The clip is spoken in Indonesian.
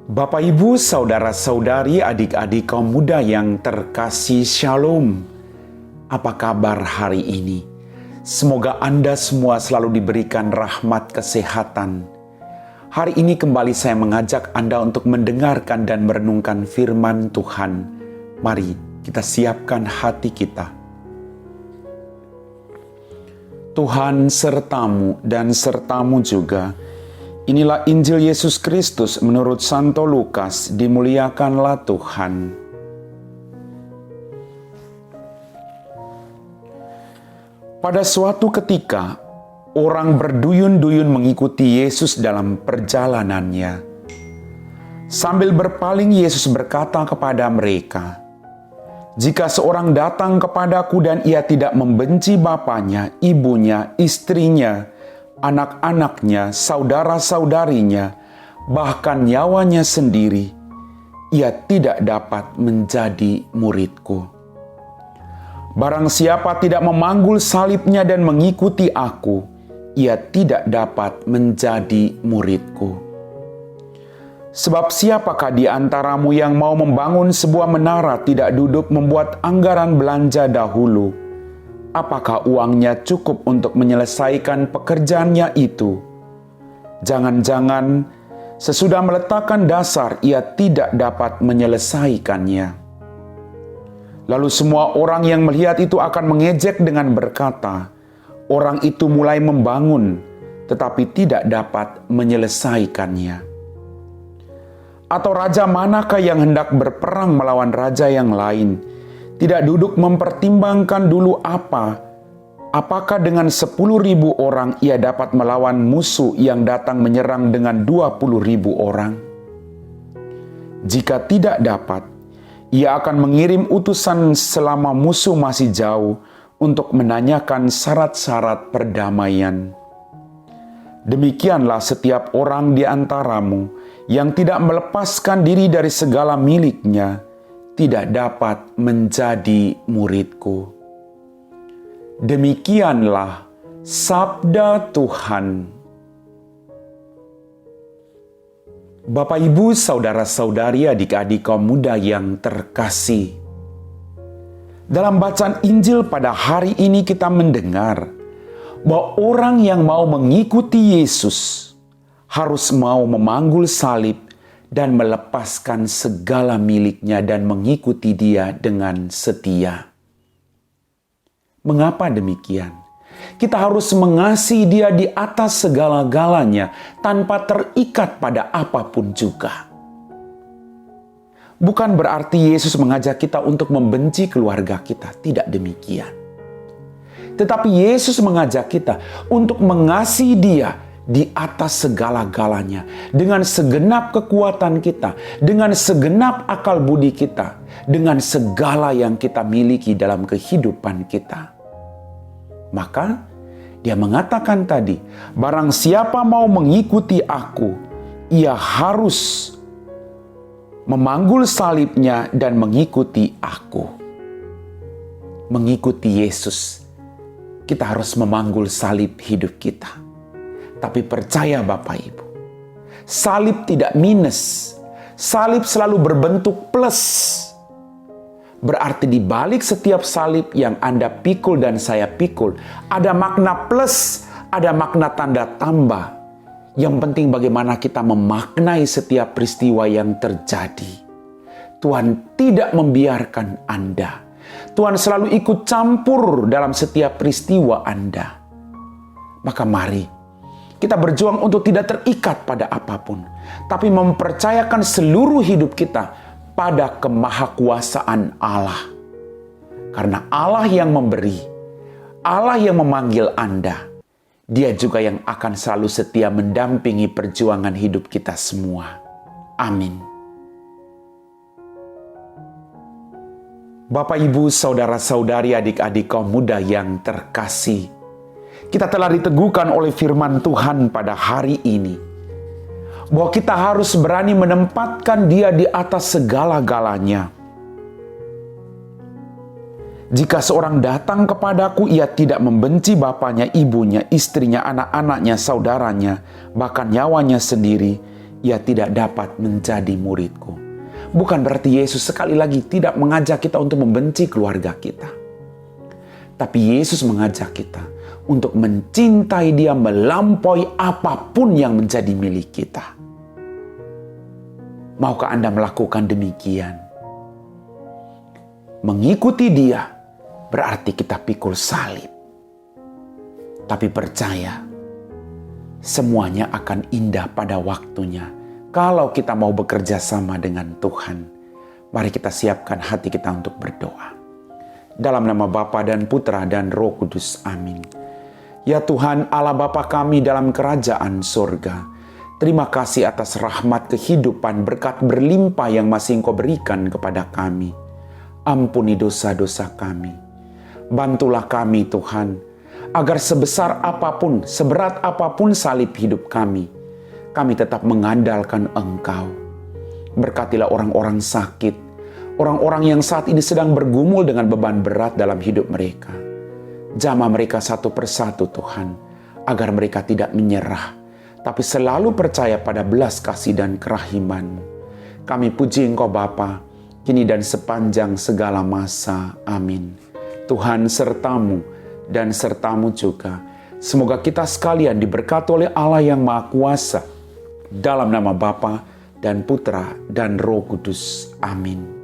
Bapak, Ibu, saudara-saudari, adik-adik kaum muda yang terkasih, Shalom. Apa kabar hari ini? Semoga Anda semua selalu diberikan rahmat kesehatan. Hari ini kembali saya mengajak Anda untuk mendengarkan dan merenungkan firman Tuhan. Mari kita siapkan hati kita. Tuhan sertamu dan sertamu juga. Inilah Injil Yesus Kristus menurut Santo Lukas, dimuliakanlah Tuhan. Pada suatu ketika, orang berduyun-duyun mengikuti Yesus dalam perjalanannya. Sambil berpaling, Yesus berkata kepada mereka, "Jika seorang datang kepadaku dan ia tidak membenci bapaknya, ibunya, istrinya, anak-anaknya, saudara-saudarinya, bahkan nyawanya sendiri, ia tidak dapat menjadi muridku. Barang siapa tidak memanggul salibnya dan mengikuti aku, ia tidak dapat menjadi muridku. Sebab siapakah di antaramu yang mau membangun sebuah menara tidak duduk membuat anggaran belanja dahulu? Apakah uangnya cukup untuk menyelesaikan pekerjaannya itu? Jangan-jangan sesudah meletakkan dasar ia tidak dapat menyelesaikannya." Lalu semua orang yang melihat itu akan mengejek dengan berkata, "Orang itu mulai membangun, tetapi tidak dapat menyelesaikannya." Atau raja manakah yang hendak berperang melawan raja yang lain, tidak duduk mempertimbangkan dulu apakah dengan 10.000 orang ia dapat melawan musuh yang datang menyerang dengan 20.000 orang? Jika tidak dapat, ia akan mengirim utusan selama musuh masih jauh untuk menanyakan syarat-syarat perdamaian. Demikianlah setiap orang di antaramu yang tidak melepaskan diri dari segala miliknya, tidak dapat menjadi muridku. Demikianlah sabda Tuhan. Bapak, Ibu, saudara-saudari, adik-adik kaum muda yang terkasih. Dalam bacaan Injil pada hari ini kita mendengar bahwa orang yang mau mengikuti Yesus harus mau memanggul salib dan melepaskan segala miliknya dan mengikuti Dia dengan setia. Mengapa demikian? Kita harus mengasihi Dia di atas segala-galanya tanpa terikat pada apapun juga. Bukan berarti Yesus mengajak kita untuk membenci keluarga kita, tidak demikian. Tetapi Yesus mengajak kita untuk mengasihi Dia di atas segala-galanya, dengan segenap kekuatan kita, dengan segenap akal budi kita, dengan segala yang kita miliki dalam kehidupan kita. Maka Dia mengatakan tadi, barang siapa mau mengikuti aku, ia harus memanggul salibnya dan mengikuti aku. Mengikuti Yesus, kita harus memanggul salib hidup kita. Tapi percaya Bapak Ibu, salib tidak minus. Salib selalu berbentuk plus. Berarti di balik setiap salib yang Anda pikul dan saya pikul, ada makna plus, ada makna tanda tambah. Yang penting bagaimana kita memaknai setiap peristiwa yang terjadi. Tuhan tidak membiarkan Anda. Tuhan selalu ikut campur dalam setiap peristiwa Anda. Maka mari kita berjuang untuk tidak terikat pada apapun, tapi mempercayakan seluruh hidup kita pada kemahakuasaan Allah. Karena Allah yang memberi, Allah yang memanggil Anda, Dia juga yang akan selalu setia mendampingi perjuangan hidup kita semua. Amin. Bapak, Ibu, saudara-saudari, adik-adik kaum muda yang terkasih, kita telah diteguhkan oleh firman Tuhan pada hari ini, bahwa kita harus berani menempatkan Dia di atas segala-galanya. Jika seorang datang kepadaku, ia tidak membenci bapaknya, ibunya, istrinya, anak-anaknya, saudaranya, bahkan nyawanya sendiri, ia tidak dapat menjadi muridku. Bukan berarti Yesus sekali lagi tidak mengajak kita untuk membenci keluarga kita. Tapi Yesus mengajak kita untuk mencintai Dia melampaui apapun yang menjadi milik kita. Maukah Anda melakukan demikian? Mengikuti Dia berarti kita pikul salib. Tapi percaya, semuanya akan indah pada waktunya. Kalau kita mau bekerja sama dengan Tuhan, mari kita siapkan hati kita untuk berdoa. Dalam nama Bapa dan Putra dan Roh Kudus, amin. Ya Tuhan, Allah Bapa kami dalam kerajaan surga, terima kasih atas rahmat kehidupan berkat berlimpah yang masih Engkau berikan kepada kami. Ampuni dosa-dosa kami. Bantulah kami Tuhan, agar sebesar apapun, seberat apapun salib hidup kami tetap mengandalkan Engkau. Berkatilah orang-orang sakit, orang-orang yang saat ini sedang bergumul dengan beban berat dalam hidup mereka. Jamah mereka satu persatu Tuhan, agar mereka tidak menyerah, tapi selalu percaya pada belas kasih dan kerahiman-Mu. Kami puji Engkau Bapa, kini dan sepanjang segala masa. Amin. Tuhan sertamu dan sertamu juga. Semoga kita sekalian diberkati oleh Allah yang Maha Kuasa, dalam nama Bapa dan Putra dan Roh Kudus. Amin.